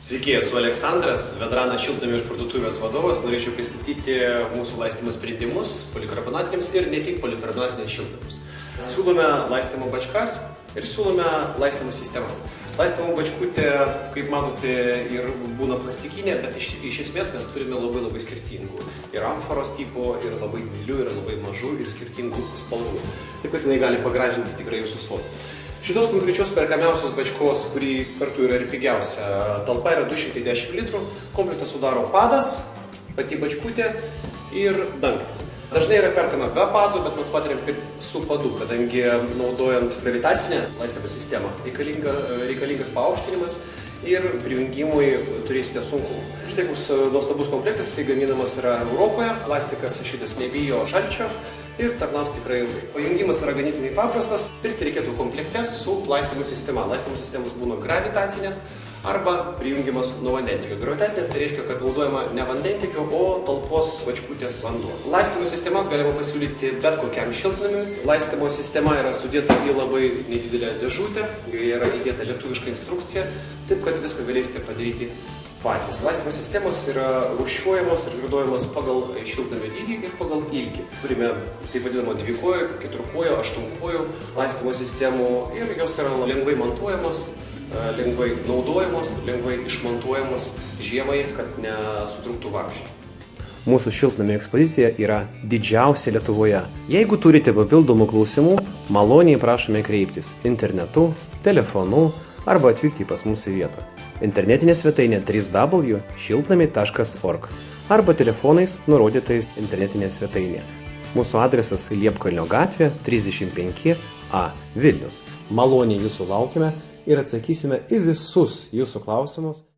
Sveiki, esu Aleksandras, Vedrana šiltnamių iš parduotuvės vadovas. Norėčiau pristatyti mūsų laistymo sprendimus polikarbonatiniams ir ne tik polikarbonatiniams šiltnamiams. Siūlome laistymo bačkas ir siūlome laistymo sistemas. Laistymo bačkutė, kaip matote, ir būna plastikinė, bet iš esmės mes turime labai skirtingų. Ir amforos tipo, ir labai didelių, ir labai mažų, ir skirtingų spalvų. Taip kad jinai gali pagražinti tikrai jūsų sodį. Šitos konkrečios perkamiausios bačkos, kuri kartu yra ir pigiausia, talpa yra 210 litrų, komplektą sudaro padas, pati bačkutė ir dangtis. Dažnai yra perkama be padų, bet mes patiriam su padu, kadangi naudojant gravitacinę laistymo sistemą reikalingas paaukštinimas ir prijungimui turėsite sunkumų. Štai bus nuostabus komplektas, jis gaminamas yra Europoje, plastikas šitas nebijo šalčio ir tarnaus tikrai ilgai. Pajungimas yra ganėtinai paprastas, pirkti reikėtų komplekte su laistymo sistema. Laistymo sistemos būna gravitacinės arba prijungimas nuo vandentiekio. Gravitacinės tai reiškia, kad naudojama ne vandentiekio, o talpos bačkutės vanduo. Laistymo sistemas galima pasiūlyti bet kokiam šiltnamiui. Laistymo sistema yra sudėta į labai nedidelę dėžutę, joje yra įdėta lietuviška instrukcija, taip kad viską galėsite padaryti patys. Laistymo sistemos yra rūšiuojamos ir graduojamos pagal šiltnamio dydį ir pagal ilgį. Turime taip vadinamo dvikojų, keturkojų, aštuonkojų laistymo sistemų ir jos yra lengvai montuojamos, lengvai naudojamos, lengvai išmontuojamos žiemai, kad nesutrūktų vamzdžiai. Mūsų šiltnamio ekspozicija yra didžiausia Lietuvoje. Jeigu turite papildomų klausimų, maloniai prašome kreiptis internetu, telefonu arba atvykti pas mus į vietą. Internetinė svetainė www.šiltnamiai.org arba telefonais nurodytais internetinėje svetainėje. Mūsų adresas Liepkalnio gatvė 35A Vilnius. Maloniai jūsų laukiame ir atsakysime į visus jūsų klausimus.